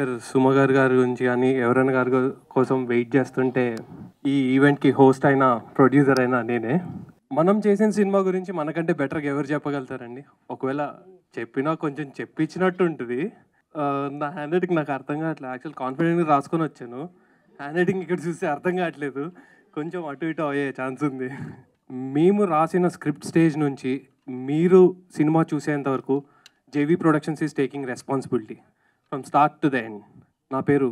Producer Suma గారి గురించి కానీ ఎవరైనా గారి కోసం వెయిట్ చేస్తుంటే ఈ ఈవెంట్కి హోస్ట్ అయిన ప్రొడ్యూసర్ అయినా నేనే. మనం చేసిన సినిమా గురించి మనకంటే బెటర్గా ఎవరు చెప్పగలుగుతారండి? ఒకవేళ చెప్పినా కొంచెం చెప్పించినట్టు ఉంటుంది. నా హ్యాండ్ రైటింగ్ నాకు అర్థం కావట్లేదు. యాక్చువల్ కాన్ఫిడెంట్గా రాసుకొని వచ్చాను. హ్యాండ్ రైటింగ్ ఇక్కడ చూస్తే అర్థం కావట్లేదు. కొంచెం అటు ఇటు అయ్యే ఛాన్స్ ఉంది. మేము రాసిన స్క్రిప్ట్ స్టేజ్ నుంచి మీరు సినిమా చూసేంత వరకు JV productions is taking responsibility from start to the end. నా పేరు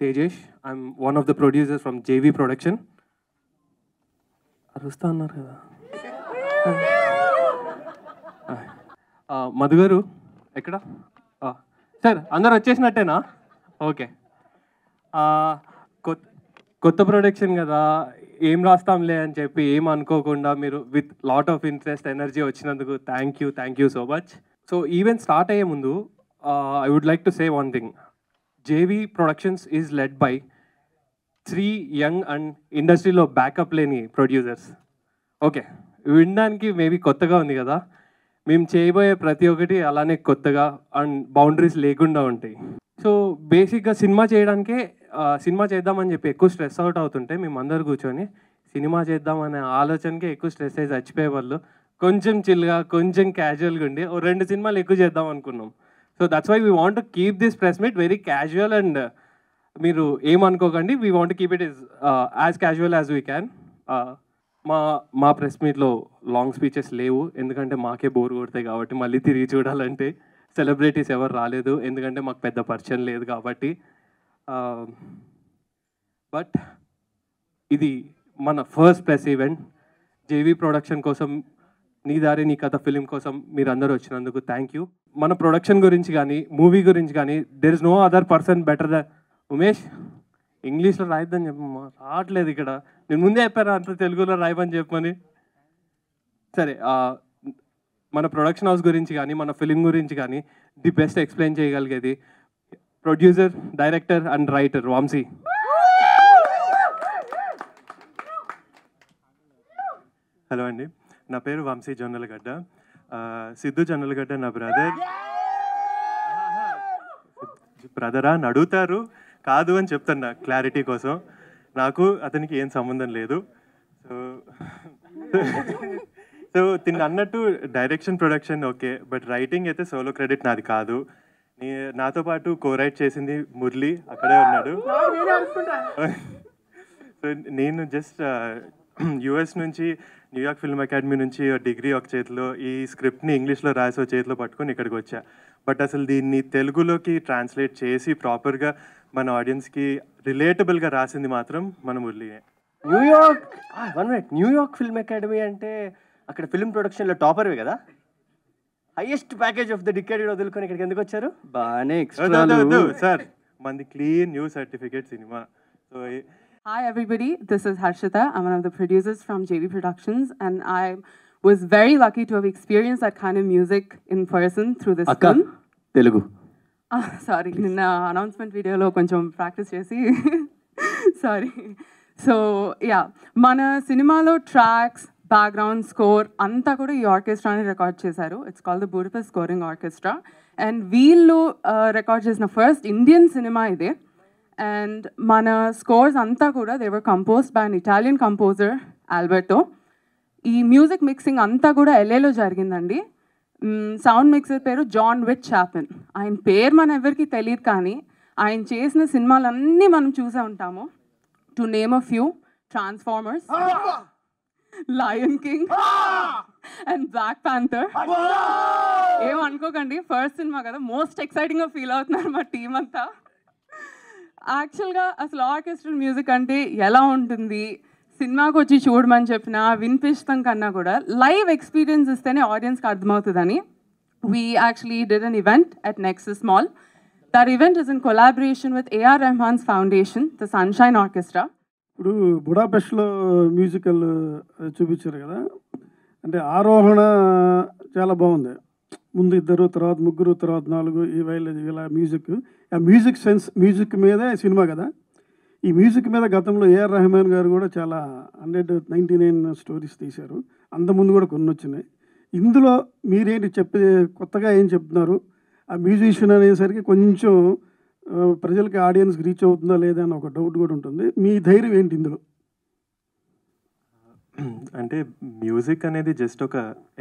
Tejesh. I'm one of the producers from JV production. అరుస్తా అన్నారు కదా. మధు గారు ఎక్కడ? సార్ అందరు వచ్చేసినట్టేనా? ఓకే. కొత్త ప్రొడక్షన్ కదా, ఏం రాస్తాంలే అని చెప్పి ఏం అనుకోకుండా మీరు with lot of interest energy వచ్చినందుకు thank you so much. So event start అయ్యే ముందు I would like to say one thing. JV Productions is led by 3 young and ఇండస్ట్రీలో బ్యాకప్ లేని ప్రొడ్యూసర్స్. ఓకే, వినడానికి మేబీ కొత్తగా ఉంది కదా. మేము చేయబోయే ప్రతి ఒక్కటి అలానే కొత్తగా అండ్ బౌండరీస్ లేకుండా ఉంటాయి. సో బేసిక్గా సినిమా చేయడానికే సినిమా చేద్దామని చెప్పి ఎక్కువ స్ట్రెస్ అవుట్ అవుతుంటే మేమందరూ కూర్చొని సినిమా చేద్దామనే ఆలోచనకే ఎక్కువ స్ట్రెస్ అయ్యి చచ్చిపోయే వాళ్ళు కొంచెం చిల్గా కొంచెం క్యాజువల్గా ఉండి 2 సినిమాలు ఎక్కువ చేద్దాం అనుకున్నాం. So that's why we want to keep this press meet very casual and మీరు ఏమనుకోకండి. We want to keep it is as casual as we can. మా ప్రెస్ మీట్లో లాంగ్ స్పీచెస్ లేవు, ఎందుకంటే మాకే బోర్ కొడతాయి కాబట్టి. మళ్ళీ తిరిగి చూడాలంటే సెలబ్రిటీస్ ఎవరు రాలేదు, ఎందుకంటే మాకు పెద్ద పరిచయం లేదు కాబట్టి. బట్ ఇది మన first press event. JV production కోసం, నీ దారి నీ కథ ఫిలిం కోసం మీరందరూ వచ్చినందుకు థ్యాంక్ యూ. మన ప్రొడక్షన్ గురించి కానీ మూవీ గురించి కానీ there is no other person better the Umesh. ఇంగ్లీష్లో రాయిద్దని చెప్పమ్మా, రావట్లేదు ఇక్కడ. నేను ముందే చెప్పాను అంత తెలుగులో రాయమని చెప్పమని. సరే, మన ప్రొడక్షన్ హౌస్ గురించి కానీ మన ఫిలిం గురించి కానీ ది బెస్ట్ ఎక్స్ప్లెయిన్ చేయగలిగేది producer, director and writer Vamsi. Hello అండి, నా పేరు వంశీ జొన్నలగడ్డ. సిద్ధు జొన్నలగడ్డ నా బ్రదరా అని అడుగుతారు, కాదు అని చెప్తాను క్లారిటీ కోసం. నాకు అతనికి ఏం సంబంధం లేదు. సో తిన్న అన్నట్టు direction production okay, but writing అయితే సోలో క్రెడిట్ నాది కాదు. నాతో పాటు కో-రైట్ చేసింది మురళి, అక్కడే ఉన్నాడు. సో నేను జస్ట్ యుఎస్ నుంచి, న్యూయార్క్ ఫిల్మ్ అకాడమీ నుంచి డిగ్రీ ఒక చేతిలో, ఈ స్క్రిప్ట్ని ఇంగ్లీష్లో రాసి ఒక చేతిలో పట్టుకొని ఇక్కడికి వచ్చా. బట్ అసలు దీన్ని తెలుగులోకి ట్రాన్స్లేట్ చేసి ప్రాపర్గా మన ఆడియన్స్కి రిలేటబుల్గా రాసింది మాత్రం మన మురళినే. న్యూయార్క్ ఫిల్మ్ అకాడమీ అంటే అక్కడ ఫిల్మ్ ప్రొడక్షన్లో టాపర్వే కదా, highest package of the decade వదులుకొని ఇక్కడికి ఎందుకు వచ్చారు? బాగానే సార్ మనది clean new certificate cinema. So Hi everybody, this is Harshita. I'm one of the producers from JV Productions and I was very lucky to have experienced that kind of music in person through this film. Telugu. Sorry, in the announcement video lo koncham practice chesi. Sorry. So, yeah, mana cinema lo tracks, background score anta kuda ee orchestra ni record chesaru. It's called the Budapest Scoring Orchestra and veello record chesina first Indian cinema ide. And mana scores anta kuda they were composed by an Italian composer Alberto. Ee music mixing anta kuda LA lo jarigindandi. Sound mixer peru John Witt Chapin. Ayin peru mana everki teliyadu kaani ayin chesina cinemalanni manam choose untamo. To name a few: Transformers, Lion King, and Black Panther. Em anukokandi, first cinema kada, most exciting ga feel avutunnaru ma team anta. యాక్చువల్గా అసలు orchestral music అంటే ఎలా ఉంటుంది, సినిమాకి వచ్చి చూడమని చెప్పినా వినిపిస్తాం కన్నా కూడా లైవ్ ఎక్స్పీరియన్స్ ఇస్తేనే ఆడియన్స్కి అర్థమవుతుందని we actually did an event at Nexus mall. That event is in collaboration with A R Rahman's foundation, the Sunshine orchestra. ఇప్పుడు బుడాపెస్ట్లో మ్యూజికల్ చూపించారు కదా, అంటే ఆరోహణ చాలా బాగుంది. ముందు 2, తర్వాత 3, తర్వాత 4 ఇలా మ్యూజిక్, ఆ మ్యూజిక్ సెన్స్, మ్యూజిక్ మీదే సినిమా కదా. ఈ మ్యూజిక్ మీద గతంలో ఏఆర్ రెహమాన్ గారు కూడా చాలా 199 స్టోరీస్ తీశారు, అంతకుముందు కూడా కొన్ని వచ్చినాయి. ఇందులో మీరేంటి కొత్తగా ఏం చెప్తున్నారు? ఆ మ్యూజిషియన్ అనేసరికి కొంచెం ప్రజలకి ఆడియన్స్కి రీచ్ అవుతుందా లేదా అని ఒక డౌట్ కూడా ఉంటుంది. మీ ధైర్యం ఏంటి ఇందులో? అంటే మ్యూజిక్ అనేది జస్ట్ ఒక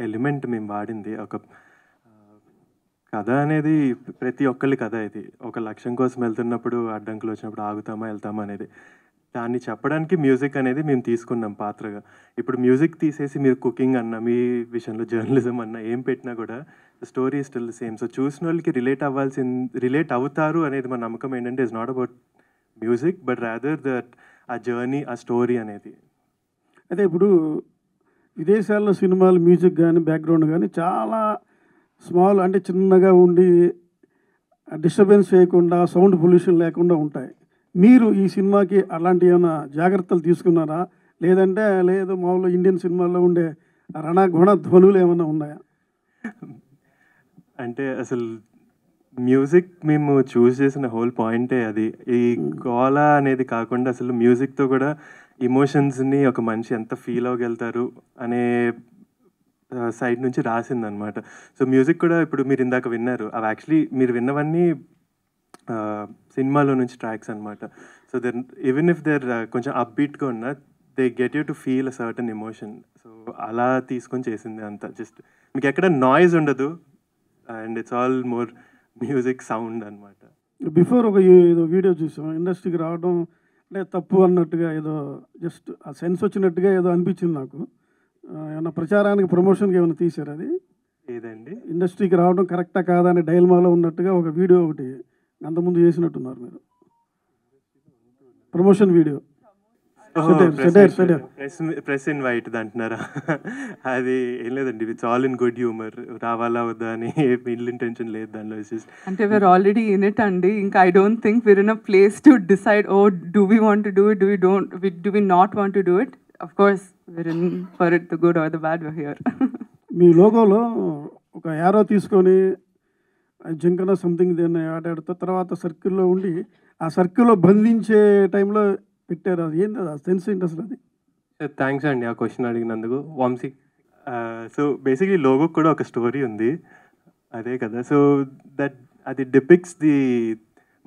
ఎలిమెంట్ మేము వాడింది. ఒక కథ అనేది ప్రతి ఒక్కళ్ళ కథ ఇది. ఒక లక్ష్యం కోసం వెళ్తున్నప్పుడు అడ్డంకులు వచ్చినప్పుడు ఆగుతామా వెళ్తామా అనేది. దాన్ని చెప్పడానికి మ్యూజిక్ అనేది మేము తీసుకున్నాం పాత్రగా. ఇప్పుడు మ్యూజిక్ తీసేసి మీరు కుకింగ్ అన్నా, మీ విషయంలో జర్నలిజం అన్నా ఏం పెట్టినా కూడా స్టోరీ స్టిల్ సేమ్. సో చూసిన వాళ్ళకి రిలేట్ అవుతారు అనేది మా నమ్మకం ఏంటంటే it's not about music but rather that ఆ జర్నీ, ఆ స్టోరీ అనేది. అయితే ఇప్పుడు విదేశాల్లో సినిమాలు మ్యూజిక్ కానీ బ్యాక్గ్రౌండ్ కానీ చాలా స్మాల్, అంటే చిన్నగా ఉండి డిస్టర్బెన్స్ చేయకుండా సౌండ్ పొల్యూషన్ లేకుండా ఉంటాయి. మీరు ఈ సినిమాకి అలాంటి ఏమైనా జాగ్రత్తలు తీసుకున్నారా? లేదంటే లేదు మామూలు ఇండియన్ సినిమాల్లో ఉండే రణగుణ ధ్వనులు ఏమైనా ఉన్నాయా? అంటే అసలు మ్యూజిక్ మేము చూస్ చేసిన హోల్ పాయింటే అది. ఈ గోల అనేది కాకుండా అసలు మ్యూజిక్తో కూడా ఇమోషన్స్ని ఒక మనిషి ఎంత ఫీల్ అవ్వగలుగుతారు అనే సైడ్ నుంచి రాసిందనమాట. సో మ్యూజిక్ కూడా ఇప్పుడు మీరు ఇందాక విన్నారు, అవి యాక్చువల్లీ మీరు విన్నవన్నీ సినిమాలో నుంచి ట్రాక్స్ అనమాట. So then even if there కొంచెం అప్బీట్గా ఉన్నా they get you to feel a certain emotion. So అలా తీసుకొని చేసింది అంతా. జస్ట్ మీకు ఎక్కడ నాయిస్ ఉండదు and it's all more music sound అనమాట. బిఫోర్ ఒక ఏదో వీడియో చూసాం, ఇండస్ట్రీకి రావడం అంటే తప్పు అన్నట్టుగా, ఏదో జస్ట్ ఆ సెన్స్ వచ్చినట్టుగా ఏదో అనిపించింది నాకు. ఏమన్నా ప్రచారానికి ప్రమోషన్కి ఏమైనా తీశారు? అది ఏదండి? ఇండస్ట్రీకి రావడం కరెక్టా కాదా అని డైల్మాలో ఉన్నట్టుగా ఒక వీడియో ఒకటి అంతకుముందు చేసినట్టున్నారు మీరు, ప్రమోషన్ వీడియో. ప్రెస్ ఇన్వైట్ అంటున్నారా? అది ఏం లేదండి, it's all in good humour. రావాలా వద్దా అని ఇల్ ఇంటెన్షన్ లేదు దానిలో. అంటే we're already in it అండి. ఇంకా I don't think we're in a place to decide, oh, do we want to do it, do we not want to do it. Of course, we're in for it, the good or the bad, we're here. మీ లోగోలో ఒక arrow తీసుకొని జింకన something దీన్ని ఆడాడుతూ తర్వాత సర్కిల్లో ఉండి ఆ సర్కిల్లో బంధించే టైంలో పెట్టారు. అది ఏంటి, అది సెన్స్ ఏంటి అసలు? అది థ్యాంక్స్ అండి ఆ క్వశ్చన్ అడిగినందుకు. వంశీ, సో బేసిక్లీ లోగో కూడా ఒక స్టోరీ ఉంది, అదే కదా. సో అది depicts the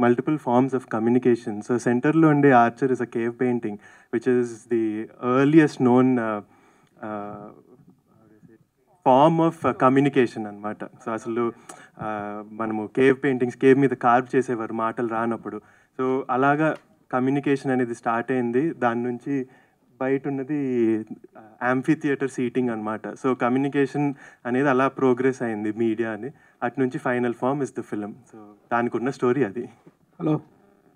multiple forms of communication. So సెంటర్లో ఉండే archer is a cave painting which is the earliest known form of communication అనమాట. సో అసలు మనము కేవ్ పెయింటింగ్స్ కేవ్ మీద కార్వ్ చేసేవారు మాటలు రానప్పుడు. సో అలాగా కమ్యూనికేషన్ అనేది స్టార్ట్ అయింది. దాని నుంచి బయట ఉన్నది యాంఫీ థియేటర్ సీటింగ్ అనమాట. సో కమ్యూనికేషన్ అనేది అలా ప్రోగ్రెస్ అయింది మీడియా అని. అటు నుంచి final form is the film. So దానికి ఉన్న స్టోరీ అది. Hello,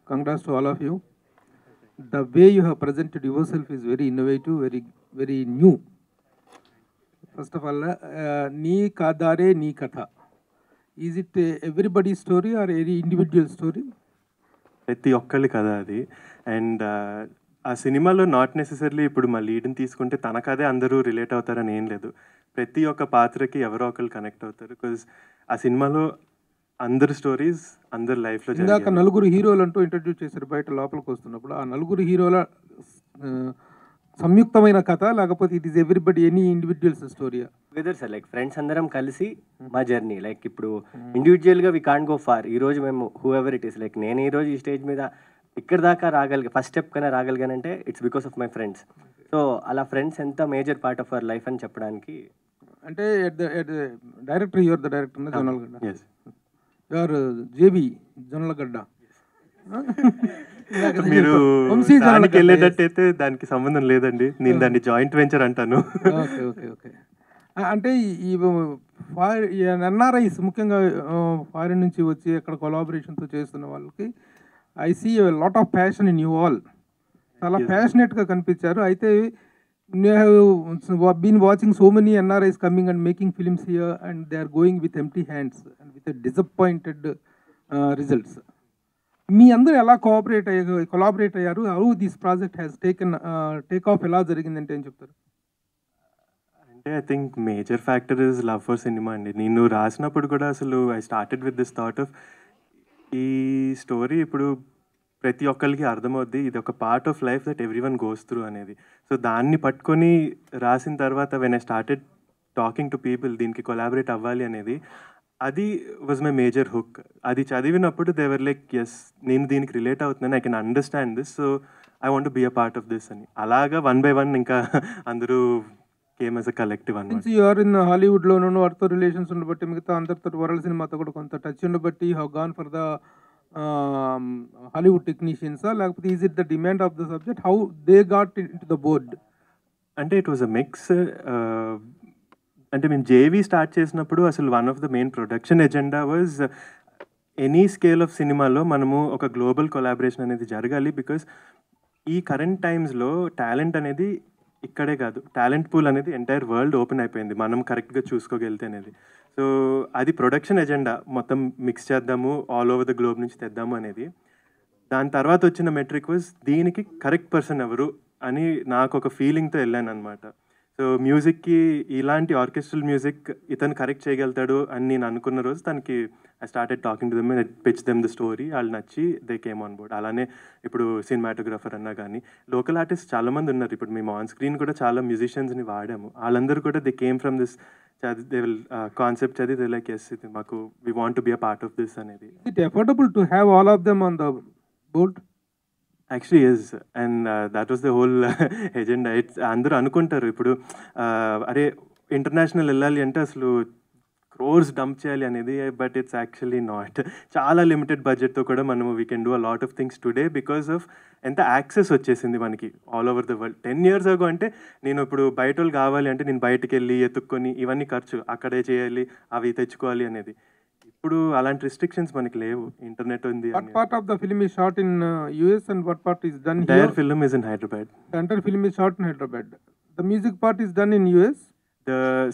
congrats to all of you. The way you have presented yourself is very innovative, very new. First of all, nee kadare nee katha. Is it everybody's story or any individual story? ప్రతి ఒక్కళ్ళి కదా అది. And ఆ సినిమాలో not necessarily ఇప్పుడు మా లీడ్ని తీసుకుంటే తన కథే అందరూ రిలేట్ అవుతారని ఏం లేదు. ప్రతి ఒక్క పాత్రకి ఎవరో ఒకళ్ళు కనెక్ట్ అవుతారు. బికాజ్ ఆ సినిమాలో అందరు స్టోరీస్ అందరు లైఫ్లో. ఇందాక నలుగురు హీరోలు అంటూ ఇంట్రడ్యూస్ చేశారు బయట లోపలికి వస్తున్నప్పుడు. ఆ నలుగురు హీరోల సంయుక్తమైన కథ, లేకపోతే it is everybody any individuals స్టోరీయా? వెదర్ సార్, లైక్ ఫ్రెండ్స్ అందరం కలిసి మా జర్నీ. లైక్ ఇప్పుడు ఇండివిజువల్గా వి కాంట్ గో ఫార్. ఈరోజు మేము whoever it is, like నేను ఈరోజు ఈ స్టేజ్ మీద ఇక్కడ దాకా ఫస్ట్ స్టెప్ కన్నా రాగలిగానంటే it's because of my friends. So అలా ఫ్రెండ్స్ ఎంత major part of our life అని చెప్పడానికి. అంటే director, your the director Jonnalagadda. Yes. Your JB Jonnalagadda. మీరు దానికి వెళ్ళేటట్టయితే దానికి సంబంధం లేదండి, నేను దాన్ని జాయింట్ వెంచర్ అంటాను. Okay okay okay. అంటే ఈ ఎన్ఆర్ఐస్ ముఖ్యంగా ఫారిన్ నుంచి వచ్చి అక్కడ కొలాబరేషన్తో చేస్తున్న వాళ్ళకి I see lot of passion in you all. చాలా ప్యాషనెట్గా కనిపించారు. అయితే been watching so many NRIs coming and making films here and they are going with empty hands and with disappointed results. మీ అందరూ ఎలా కొలాబరేట్ అయ్యారు? How this project has take off ఎలా జరిగిందంటే ఏం చెప్తారు? అంటే I think major factor is love for cinema అండి. నేను రాసినప్పుడు కూడా అసలు I started with this thought of ఈ స్టోరీ ఇప్పుడు ప్రతి ఒక్కరికి అర్థమవుద్ది, ఇది ఒక part of life that every one goes through అనేది. సో దాన్ని పట్టుకొని రాసిన తర్వాత when I started talking to people దీనికి కొలాబరేట్ అవ్వాలి అనేది, అది వాజ్ మై మేజర్ హుక్. అది చదివినప్పుడు దేవర్ లైక్ ఎస్, నేను దీనికి రిలేట్ అవుతున్నాను, I can understand this, so I want be a part of this అని. అలాగా 1 by 1 ఇంకా అందరూ కేమ్ యాజ్ అ కలెక్టివ్ అనమాట. సిన్స్ యూఆర్ ఇన్ హాలీవుడ్లోనూ వాటితో రిలేషన్స్ ఉండబట్టి మిగతా అందరితో వరల్డ్ సినిమాతో కూడా కొంత టచ్ ఉండబట్టి you have gone for the Hollywood టెక్నీషియన్సా, లేకపోతే is it the demand of the subject, how they got in to the board? అంటే ఇట్ వాజ్ అ మిక్స్. అంటే మేము జేవీ స్టార్ట్ చేసినప్పుడు అసలు one of the main production agenda was any scale of సినిమాలో మనము ఒక గ్లోబల్ కొలాబరేషన్ అనేది జరగాలి. బికాస్ ఈ కరెంట్ టైమ్స్లో టాలెంట్ అనేది ఇక్కడే కాదు, టాలెంట్ పూల్ అనేది ఎంటైర్ వరల్డ్ ఓపెన్ అయిపోయింది మనం కరెక్ట్గా చూసుకోగలితే అనేది. సో అది ప్రొడక్షన్ ఎజెండా, మొత్తం మిక్స్ చేద్దాము, ఆల్ ఓవర్ ద గ్లోబ్ నుంచి తెద్దాము అనేది. దాని తర్వాత వచ్చిన మెట్రిక్ వాజ్ దీనికి కరెక్ట్ పర్సన్ ఎవరు అని నాకు ఒక ఫీలింగ్తో వెళ్ళాను అనమాట. సో మ్యూజిక్కి ఇలాంటి ఆర్కెస్ట్రల్ మ్యూజిక్ ఇతను కరెక్ట్ చేయగలుగుతాడు అని నేను అనుకున్న రోజు తనకి I started talking to them, pitch them the story, వాళ్ళు నచ్చి దే కేమ్ ఆన్ బోర్డ్. అలానే ఇప్పుడు సినిమాటోగ్రఫర్ అన్నా కానీ లోకల్ ఆర్టిస్ట్ చాలామంది ఉన్నారు. ఇప్పుడు మేము ఆన్ స్క్రీన్ కూడా చాలా మ్యూజిషియన్స్ని వాడాము. వాళ్ళందరూ కూడా they came from this they will concept చదివి దే లైక్ ఎస్ ఇది మాకు we want to be a part of this అనేది. It affordable to have all of them on the board? Actually yes, and that was the whole agenda. It's అందరూ అనుకుంటారు ఇప్పుడు అరే international వెళ్ళాలి అంటే అసలు క్రోర్స్ డంప్ చేయాలి అనేది, బట్ ఇట్స్ యాక్చువల్లీ నాట్. చాలా లిమిటెడ్ బడ్జెట్తో కూడా మనము we can do a lot of things today because of ఎంత యాక్సెస్ వచ్చేసింది మనకి all over the world. 10 years ago అంటే నేను ఇప్పుడు బయట వాళ్ళు కావాలి అంటే నేను బయటకు వెళ్ళి ఎత్తుక్కొని ఇవన్నీ ఖర్చు, అక్కడే చేయాలి, అవి తెచ్చుకోవాలి అనేది. ఇప్పుడు అలాంటి రిస్ట్రిక్షన్స్ మనకి లేవు, ఇంటర్నెట్ ఉంది. What part of the film is shot in US and what part is done here? Entire film is in Hyderabad. The entire film is shot in Hyderabad. The music part is done in US.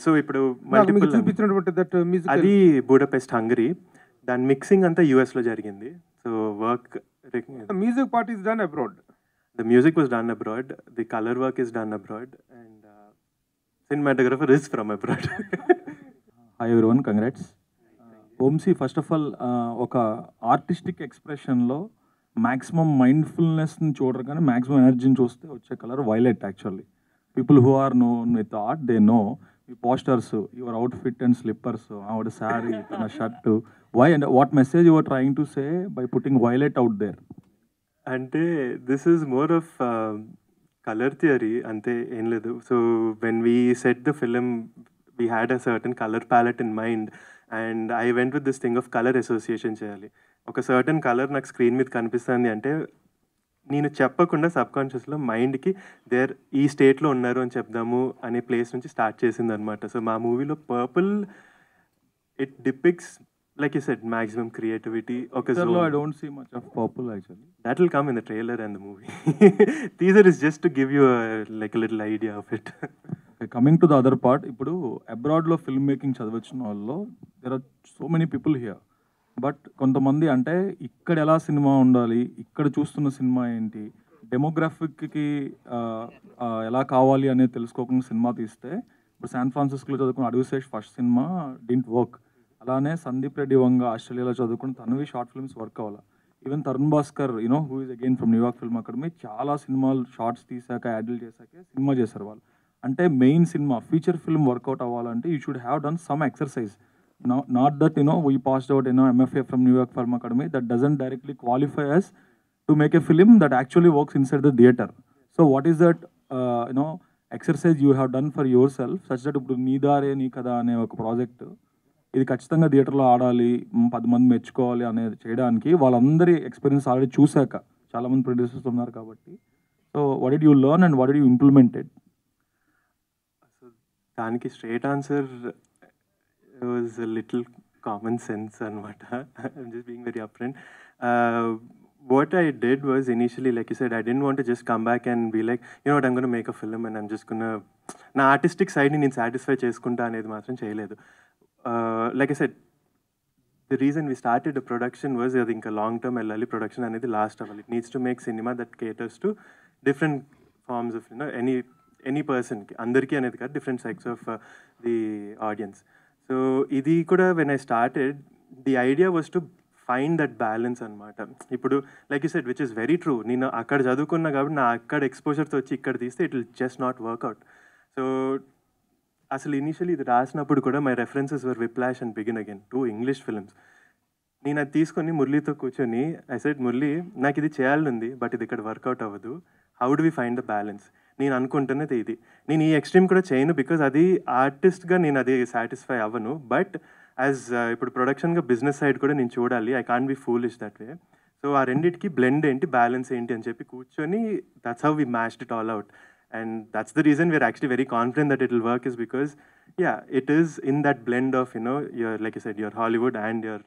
So ఇప్పుడు multiple చూపించినటువంటి that music అది Budapest, Hungary. దాని mixing అంతా US లో జరిగింది. So work the music part is done abroad. The music was done abroad, the color work is done abroad, and cinematographer is from abroad. Hi everyone, congrats. ఓమ్సీ first of all ఒక artistic ఎక్స్ప్రెషన్లో maximum మైండ్ఫుల్నెస్ని చూడరు కానీ maximum ఎనర్జీని చూస్తే వచ్చే colour violet. Actually people who are known with art they know ఈ posters, your outfit and slippers, ఆవిడ శారీ, తన shirt, why and what message you're trying to say by putting violet out there? అంటే this is more of colour theory, అంతే, ఏం లేదు. So when we set the film we had a certain colour palette in mind and I went with this thing of colour association చేయాలి. ఒక certain colour నాకు screen మీద కనిపిస్తుంది అంటే నేను చెప్పకుండా సబ్కాన్షియస్లో మైండ్కి దేర్ ఈ స్టేట్లో ఉన్నారు అని చెప్దాము అనే ప్లేస్ నుంచి స్టార్ట్ చేసింది అనమాట. సో మా మూవీలో purple it depicts like you said maximum creativity. Okay, so I don't see much of purple actually. That will come in the trailer and the movie. Teaser is just to give you like a little idea of it. Okay, coming to the other part, ఇప్పుడు అబ్రాడ్లో film making చదివించిన వాళ్ళు there are so many people here. But కొంతమంది అంటే ఇక్కడ ఎలా cinema ఉండాలి, ఇక్కడ చూస్తున్న సినిమా ఏంటి, డెమోగ్రాఫిక్కి ఎలా కావాలి అనేది తెలుసుకోకుండా సినిమా తీస్తే, ఇప్పుడు శాన్ ఫ్రాన్సిస్కోలో చదువుకున్న అడ్విసేష్ ఫస్ట్ సినిమా డింట్ వర్క్. అలానే సందీప్ రెడ్డి వంగ ఆస్ట్రేలియాలో చదువుకుని తనవి షార్ట్ ఫిల్మ్స్ వర్క్ అవ్వాలి. Even Tarun Bhaskar you know who is again from New York film academy చాలా సినిమాలు షార్ట్స్ తీసాక యాడిల్ చేశాకే సినిమా చేశారు వాళ్ళు. అంటే main cinema feature film work out అవ్వాలంటే you should have done some exercise. Not that we passed out MFA from New York film academy, that doesn't directly qualify us to make a film that actually works inside the theatre. So what is that exercise you have done for yourself such that ఇప్పుడు నీ దారే నీ కదా అనే ఒక project ఇది ఖచ్చితంగా థియేటర్లో ఆడాలి, 10 మంది మెచ్చుకోవాలి అనేది చేయడానికి వాళ్ళందరి ఎక్స్పీరియన్స్ ఆల్రెడీ చూశాక చాలామంది ప్రొడ్యూసర్స్ ఉన్నారు కాబట్టి. So what did you learn and what did you implemented? దానికి straight answer was little common sense అనమాట. I'm just being very upfront. What I did was initially, like you said, I didn't want to just come back and be like, you know what, I'm going to make a film and I'm just going to నా artistic సైడ్ని నేను satisfy చేసుకుంటా అనేది మాత్రం చేయలేదు. Like I said, the reason we started the production was అది ఇంకా long term వెళ్ళాలి, production అనేది లాస్ట్ అవ్వాలి. It needs to make cinema that caters to different forms of any పర్సన్కి, అందరికీ అనేది కాదు, different sects of the audience. So ఇది కూడా when I started the idea was to find that balance అనమాట. ఇప్పుడు like you said which is very true, నేను అక్కడ చదువుకున్నా కాబట్టి నా అక్కడ ఎక్స్పోజర్తో వచ్చి ఇక్కడ తీస్తే it will just not work out. So అసలు ఇనిషియలీ ఇది రాసినప్పుడు కూడా my references were Whiplash and Begin Again 2 English films. నేను అది తీసుకొని మురళితో కూర్చొని ఐ సెడ్ మురళి నాకు ఇది చేయాలనుంది బట్ ఇది ఇక్కడ వర్కౌట్ అవ్వదు, how do we find the balance. నేను అనుకుంటున్నది ఇది, నేను ఈ ఎక్స్ట్రీమ్ కూడా చేయను బికాజ్ అది ఆర్టిస్ట్గా నేను అది సాటిస్ఫై అవ్వను, బట్ యాజ్ ఇప్పుడు ప్రొడక్షన్గా బిజినెస్ సైడ్ కూడా నేను చూడాలి, I can't be foolish that way. So ఆ రెండింటికి బ్లెండ్ ఏంటి, బ్యాలెన్స్ ఏంటి అని చెప్పి కూర్చొని that's how we matched it all out. And that's the reason we're actually very confident that it will work, is because, yeah, it is in that blend of, you know, your, like you said, your Hollywood and your